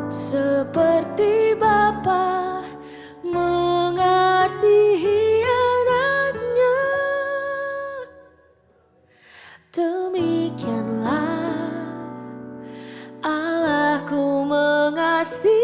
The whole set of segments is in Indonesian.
seperti Bapa mengasihi anaknya, demikianlah Allahku mengasihiku.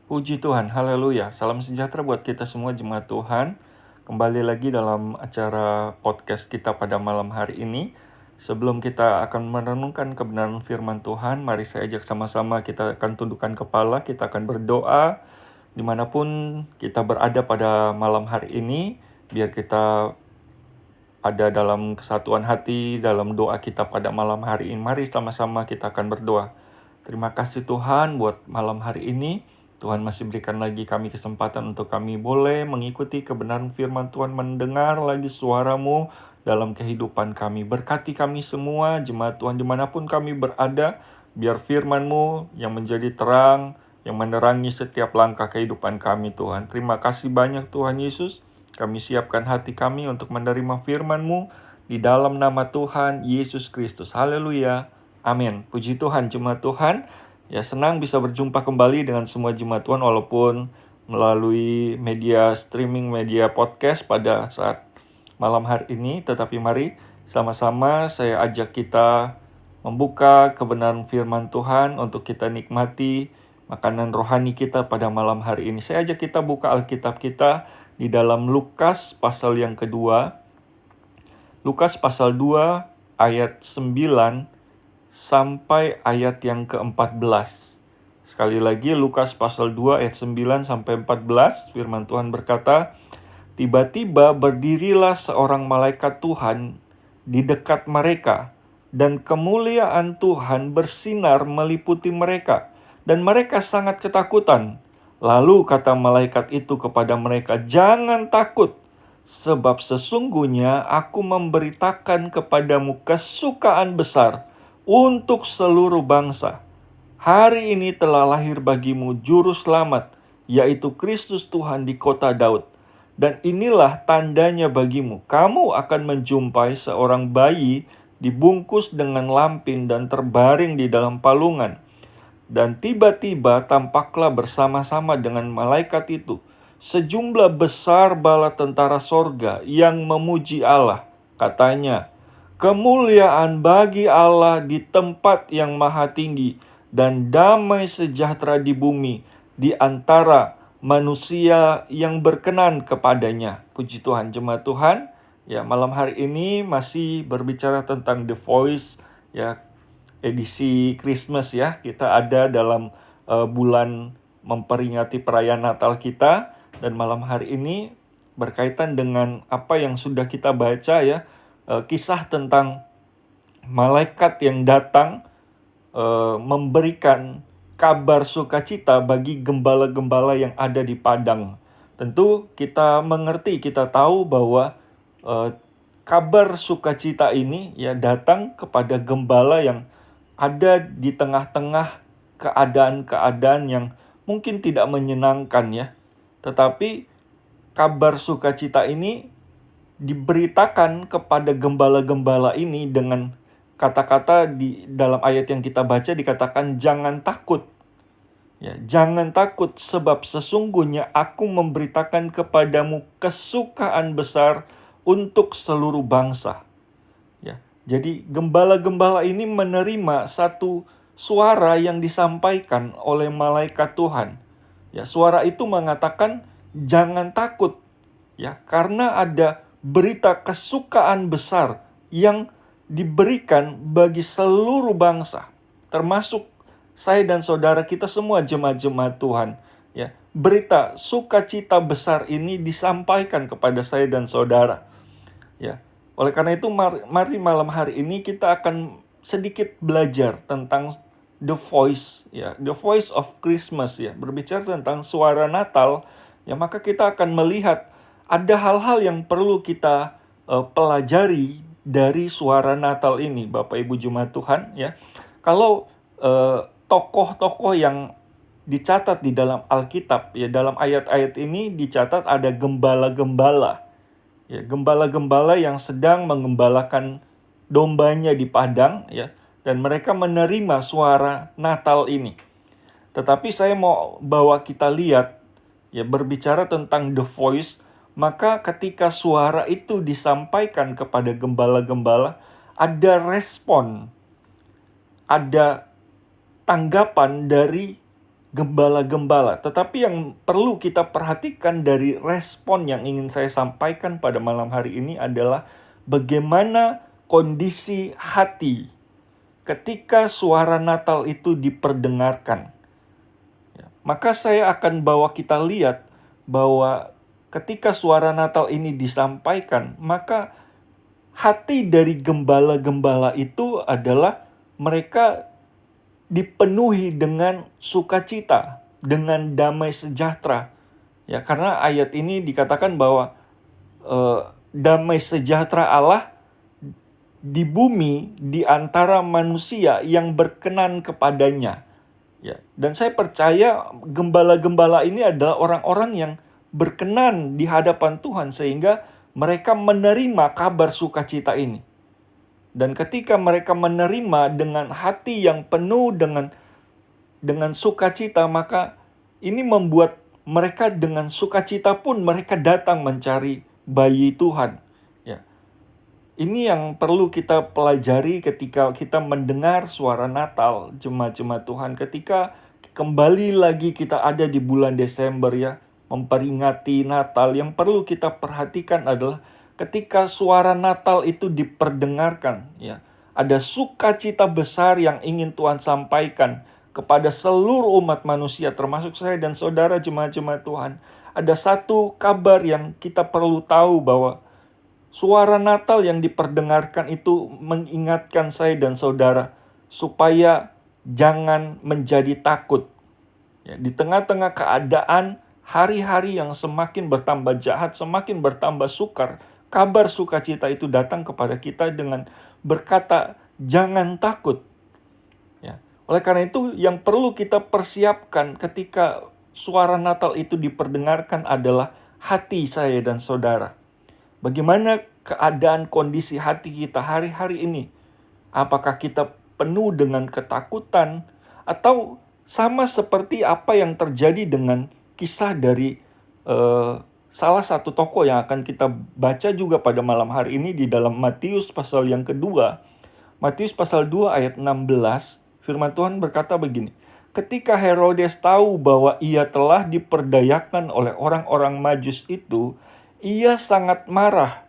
Puji Tuhan, haleluya. Salam sejahtera buat kita semua jemaat Tuhan. Kembali lagi dalam acara podcast kita pada malam hari ini. Sebelum kita akan merenungkan kebenaran firman Tuhan, mari saya ajak sama-sama kita akan tundukkan kepala, kita akan berdoa. Dimanapun kita berada pada malam hari ini, biar kita ada dalam kesatuan hati, dalam doa kita pada malam hari ini. Mari sama-sama kita akan berdoa. Terima kasih Tuhan buat malam hari ini. Tuhan masih berikan lagi kami kesempatan untuk kami boleh mengikuti kebenaran firman Tuhan, mendengar lagi suara-Mu dalam kehidupan kami. Berkati kami semua, jemaat Tuhan dimanapun kami berada, biar firman-Mu yang menjadi terang, yang menerangi setiap langkah kehidupan kami Tuhan. Terima kasih banyak Tuhan Yesus. Kami siapkan hati kami untuk menerima firman-Mu di dalam nama Tuhan Yesus Kristus. Haleluya. Amin. Puji Tuhan, jemaat Tuhan. Ya, senang bisa berjumpa kembali dengan semua jemaat Tuhan walaupun melalui media streaming, media podcast pada saat malam hari ini. Tetapi mari sama-sama saya ajak kita membuka kebenaran firman Tuhan untuk kita nikmati makanan rohani kita pada malam hari ini. Saya ajak kita buka Alkitab kita di dalam Lukas pasal yang kedua. Lukas pasal 2 ayat 9 sampai ayat yang ke-14. Sekali lagi Lukas pasal 2 ayat 9 sampai 14, firman Tuhan berkata, "Tiba-tiba berdirilah seorang malaikat Tuhan di dekat mereka, dan kemuliaan Tuhan bersinar meliputi mereka, dan mereka sangat ketakutan. Lalu kata malaikat itu kepada mereka, 'Jangan takut, sebab sesungguhnya aku memberitakan kepadamu kesukaan besar untuk seluruh bangsa. Hari ini telah lahir bagimu juru selamat, yaitu Kristus Tuhan di kota Daud. Dan inilah tandanya bagimu, kamu akan menjumpai seorang bayi dibungkus dengan lampin dan terbaring di dalam palungan. Dan tiba-tiba tampaklah bersama-sama dengan malaikat itu sejumlah besar bala tentara sorga yang memuji Allah. Katanya, 'Kemuliaan bagi Allah di tempat yang maha tinggi, dan damai sejahtera di bumi di antara manusia yang berkenan kepadanya.'" Puji Tuhan, jemaat Tuhan. Ya, malam hari ini masih berbicara tentang The Voice, ya, edisi Christmas ya. Kita ada dalam bulan memperingati perayaan Natal kita, dan malam hari ini berkaitan dengan apa yang sudah kita baca ya. Kisah tentang malaikat yang datang memberikan kabar sukacita bagi gembala-gembala yang ada di padang. Tentu kita mengerti, kita tahu bahwa kabar sukacita ini ya datang kepada gembala yang ada di tengah-tengah keadaan-keadaan yang mungkin tidak menyenangkan ya. Tetapi kabar sukacita ini diberitakan kepada gembala-gembala ini dengan kata-kata di dalam ayat yang kita baca dikatakan, "Jangan takut." Ya, jangan takut sebab sesungguhnya aku memberitakan kepadamu kesukaan besar untuk seluruh bangsa. Ya, jadi gembala-gembala ini menerima satu suara yang disampaikan oleh malaikat Tuhan. Ya, suara itu mengatakan jangan takut. Ya, karena ada berita kesukaan besar yang diberikan bagi seluruh bangsa, termasuk saya dan saudara kita semua jemaat-jemaat Tuhan. Ya, berita sukacita besar ini disampaikan kepada saya dan saudara. Ya, oleh karena itu mari malam hari ini kita akan sedikit belajar tentang The Voice, ya, The Voice of Christmas ya, berbicara tentang suara Natal. Ya, maka kita akan melihat ada hal-hal yang perlu kita pelajari dari suara Natal ini, Bapak Ibu jemaat Tuhan ya. Kalau tokoh-tokoh yang dicatat di dalam Alkitab. Ya, dalam ayat-ayat ini dicatat ada gembala-gembala. Ya, gembala-gembala yang sedang mengembalakan dombanya di padang, ya, dan mereka menerima suara Natal ini. Tetapi saya mau bawa kita lihat, ya, berbicara tentang the voice, maka ketika suara itu disampaikan kepada gembala-gembala, ada respon, ada tanggapan dari gembala-gembala. Tetapi yang perlu kita perhatikan dari respon yang ingin saya sampaikan pada malam hari ini adalah bagaimana kondisi hati ketika suara Natal itu diperdengarkan. Maka saya akan bawa kita lihat bahwa ketika suara Natal ini disampaikan, maka hati dari gembala-gembala itu adalah mereka dipenuhi dengan sukacita, dengan damai sejahtera. Ya, karena ayat ini dikatakan bahwa damai sejahtera Allah di bumi di antara manusia yang berkenan kepadanya. Ya, dan saya percaya gembala-gembala ini adalah orang-orang yang berkenan di hadapan Tuhan sehingga mereka menerima kabar sukacita ini. Dan ketika mereka menerima dengan hati yang penuh dengan sukacita, maka ini membuat mereka dengan sukacita pun mereka datang mencari bayi Tuhan. Ya. Ini yang perlu kita pelajari ketika kita mendengar suara Natal, jemaat-jemaat Tuhan. Ketika kembali lagi kita ada di bulan Desember, ya, memperingati Natal, yang perlu kita perhatikan adalah ketika suara Natal itu diperdengarkan, ya, ada sukacita besar yang ingin Tuhan sampaikan kepada seluruh umat manusia, termasuk saya dan saudara jemaat-jemaat Tuhan. Ada satu kabar yang kita perlu tahu bahwa suara Natal yang diperdengarkan itu mengingatkan saya dan saudara supaya jangan menjadi takut. Ya, di tengah-tengah keadaan hari-hari yang semakin bertambah jahat, semakin bertambah sukar, kabar sukacita itu datang kepada kita dengan berkata, jangan takut. Ya. Oleh karena itu, yang perlu kita persiapkan ketika suara Natal itu diperdengarkan adalah hati saya dan saudara. Bagaimana keadaan kondisi hati kita hari-hari ini? Apakah kita penuh dengan ketakutan? Atau sama seperti apa yang terjadi dengan kisah dari salah satu tokoh yang akan kita baca juga pada malam hari ini di dalam Matius pasal yang kedua. Matius pasal 2 ayat 16, firman Tuhan berkata begini. Ketika Herodes tahu bahwa ia telah diperdayakan oleh orang-orang Majus itu, ia sangat marah.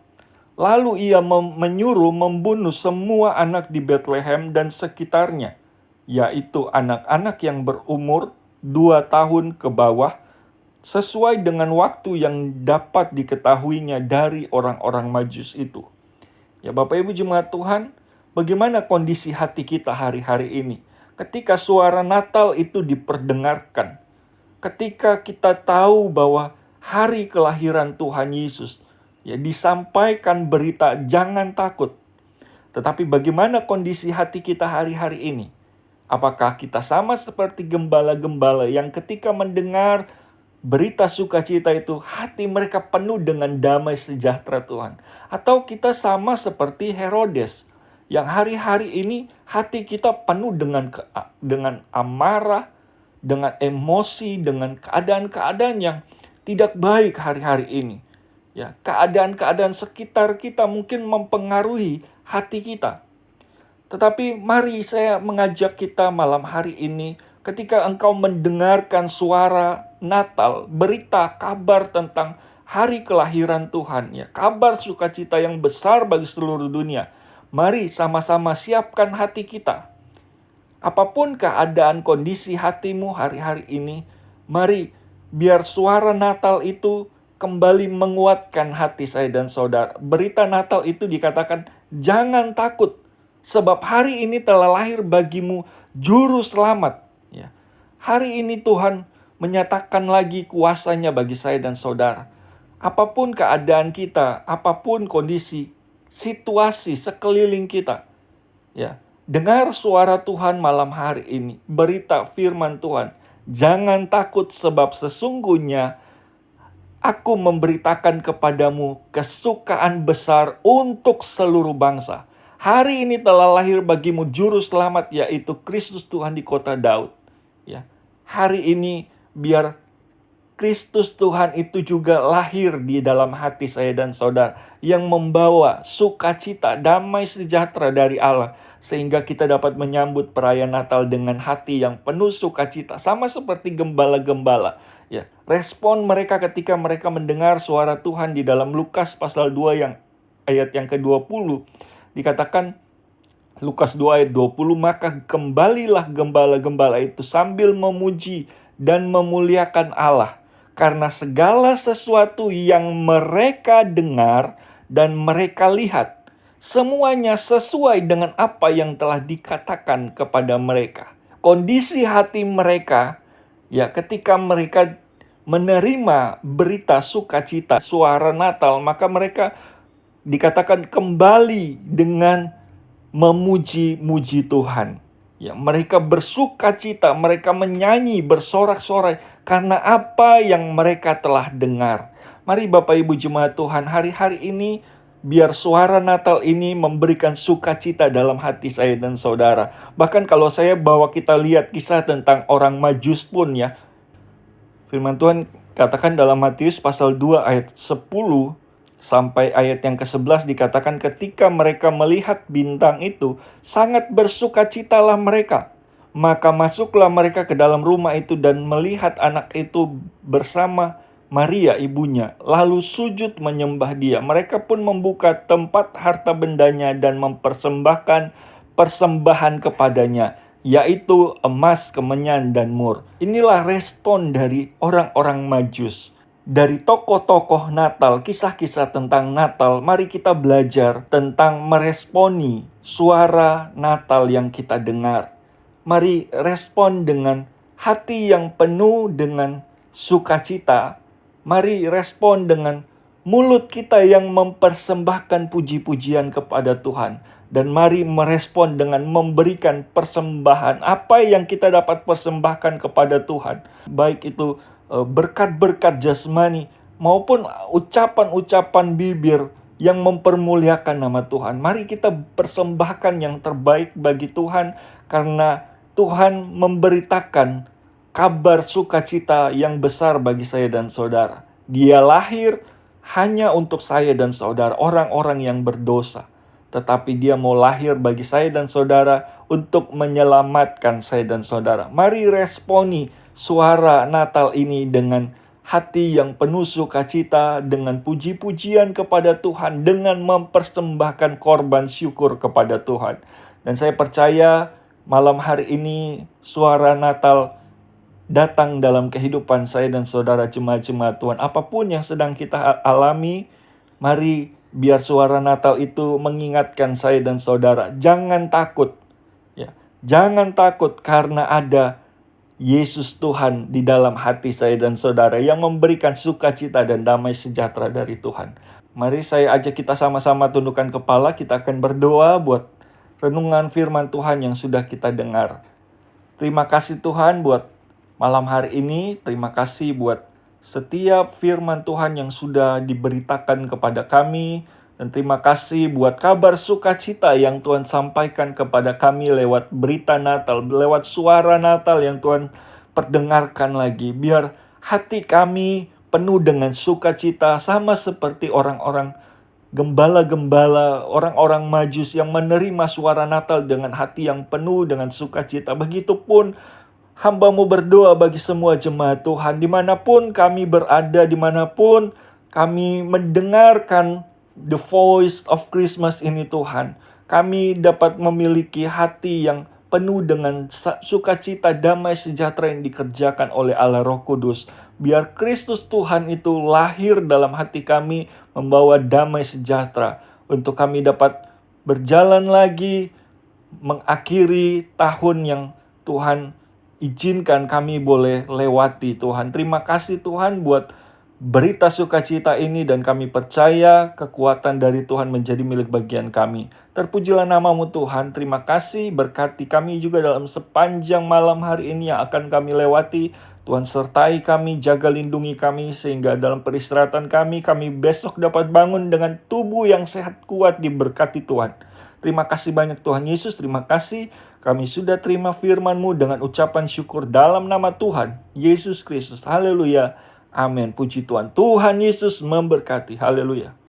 Lalu ia menyuruh membunuh semua anak di Bethlehem dan sekitarnya, yaitu anak-anak yang berumur 2 tahun ke bawah, sesuai dengan waktu yang dapat diketahuinya dari orang-orang Majus itu. Ya, Bapak Ibu jemaat Tuhan, bagaimana kondisi hati kita hari-hari ini? Ketika suara Natal itu diperdengarkan, ketika kita tahu bahwa hari kelahiran Tuhan Yesus, ya, disampaikan berita jangan takut. Tetapi bagaimana kondisi hati kita hari-hari ini? Apakah kita sama seperti gembala-gembala yang ketika mendengar berita sukacita itu, hati mereka penuh dengan damai sejahtera Tuhan? Atau kita sama seperti Herodes, yang hari-hari ini hati kita penuh dengan amarah, dengan emosi, dengan keadaan-keadaan yang tidak baik hari-hari ini. Ya, keadaan-keadaan sekitar kita mungkin mempengaruhi hati kita. Tetapi mari saya mengajak kita malam hari ini, ketika engkau mendengarkan suara Natal, berita kabar tentang hari kelahiran Tuhan, ya, kabar sukacita yang besar bagi seluruh dunia, mari sama-sama siapkan hati kita. Apapun keadaan kondisi hatimu hari-hari ini, mari biar suara Natal itu kembali menguatkan hati saya dan saudara. Berita Natal itu dikatakan, jangan takut, sebab hari ini telah lahir bagimu juru selamat. Ya. Hari ini Tuhan menyatakan lagi kuasanya bagi saya dan saudara. Apapun keadaan kita, apapun kondisi, situasi sekeliling kita, ya, dengar suara Tuhan malam hari ini, berita firman Tuhan. Jangan takut sebab sesungguhnya Aku memberitakan kepadamu kesukaan besar untuk seluruh bangsa. Hari ini telah lahir bagimu juru selamat, yaitu Kristus Tuhan di kota Daud. Ya, hari ini biar Kristus Tuhan itu juga lahir di dalam hati saya dan saudara, yang membawa sukacita, damai sejahtera dari Allah, sehingga kita dapat menyambut perayaan Natal dengan hati yang penuh sukacita, sama seperti gembala-gembala. Ya, respon mereka ketika mereka mendengar suara Tuhan di dalam Lukas pasal 2 ayat yang ke-20 dikatakan, Lukas 2 ayat 20, maka kembalilah gembala-gembala itu sambil memuji dan memuliakan Allah, karena segala sesuatu yang mereka dengar dan mereka lihat, semuanya sesuai dengan apa yang telah dikatakan kepada mereka. Kondisi hati mereka, ya, ketika mereka menerima berita sukacita, suara Natal, maka mereka dikatakan kembali dengan memuji-muji Tuhan. Ya, mereka bersukacita, mereka menyanyi, bersorak-sorai karena apa yang mereka telah dengar. Mari Bapak Ibu Jemaat Tuhan, hari-hari ini biar suara Natal ini memberikan sukacita dalam hati saya dan saudara. Bahkan kalau saya bawa kita lihat kisah tentang orang Majus pun, ya, firman Tuhan katakan dalam Matius pasal 2 ayat 10 sampai ayat yang ke-11 dikatakan ketika mereka melihat bintang itu, sangat bersukacitalah mereka. Maka masuklah mereka ke dalam rumah itu dan melihat anak itu bersama Maria ibunya, lalu sujud menyembah dia. Mereka pun membuka tempat harta bendanya dan mempersembahkan persembahan kepadanya, yaitu emas, kemenyan, dan mur. Inilah respon dari orang-orang Majus. Dari tokoh-tokoh Natal, kisah-kisah tentang Natal, mari kita belajar tentang meresponi suara Natal yang kita dengar. Mari respon dengan hati yang penuh dengan sukacita. Mari respon dengan mulut kita yang mempersembahkan puji-pujian kepada Tuhan. Dan mari merespon dengan memberikan persembahan apa yang kita dapat persembahkan kepada Tuhan. Baik itu berkat-berkat jasmani maupun ucapan-ucapan bibir yang mempermuliakan nama Tuhan. Mari kita persembahkan yang terbaik bagi Tuhan, karena Tuhan memberitakan kabar sukacita yang besar bagi saya dan saudara. Dia lahir hanya untuk saya dan saudara, orang-orang yang berdosa. Tetapi dia mau lahir bagi saya dan saudara untuk menyelamatkan saya dan saudara. Mari responi suara Natal ini dengan hati yang penuh sukacita, dengan puji-pujian kepada Tuhan, dengan mempersembahkan korban syukur kepada Tuhan. Dan saya percaya malam hari ini suara Natal datang dalam kehidupan saya dan saudara jemaat-jemaat Tuhan. Apapun yang sedang kita alami, mari biar suara Natal itu mengingatkan saya dan saudara, jangan takut. Ya, jangan takut karena ada Yesus Tuhan di dalam hati saya dan saudara yang memberikan sukacita dan damai sejahtera dari Tuhan. Mari saya ajak kita sama-sama tundukkan kepala, kita akan berdoa buat renungan firman Tuhan yang sudah kita dengar. Terima kasih Tuhan buat malam hari ini, terima kasih buat setiap firman Tuhan yang sudah diberitakan kepada kami, dan terima kasih buat kabar sukacita yang Tuhan sampaikan kepada kami lewat berita Natal, lewat suara Natal yang Tuhan perdengarkan lagi. Biar hati kami penuh dengan sukacita sama seperti orang-orang gembala-gembala, orang-orang Majus yang menerima suara Natal dengan hati yang penuh dengan sukacita. Begitupun hamba-Mu berdoa bagi semua jemaat Tuhan, dimanapun kami berada, dimanapun kami mendengarkan the voice of Christmas ini Tuhan, kami dapat memiliki hati yang penuh dengan sukacita, damai sejahtera yang dikerjakan oleh Allah Roh Kudus. Biar Kristus Tuhan itu lahir dalam hati kami, membawa damai sejahtera untuk kami dapat berjalan lagi, mengakhiri tahun yang Tuhan izinkan kami boleh lewati Tuhan. Terima kasih Tuhan buat berita sukacita ini dan kami percaya kekuatan dari Tuhan menjadi milik bagian kami. Terpujilah namamu Tuhan, terima kasih, berkati kami juga dalam sepanjang malam hari ini yang akan kami lewati. Tuhan sertai kami, jaga lindungi kami sehingga dalam peristirahatan kami besok dapat bangun dengan tubuh yang sehat kuat diberkati Tuhan. Terima kasih banyak Tuhan Yesus, terima kasih kami sudah terima firman-Mu dengan ucapan syukur dalam nama Tuhan Yesus Kristus. Haleluya. Amin. Puji Tuhan. Tuhan Yesus memberkati. Haleluya.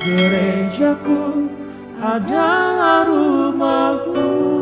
Gerejaku adalah rumahku.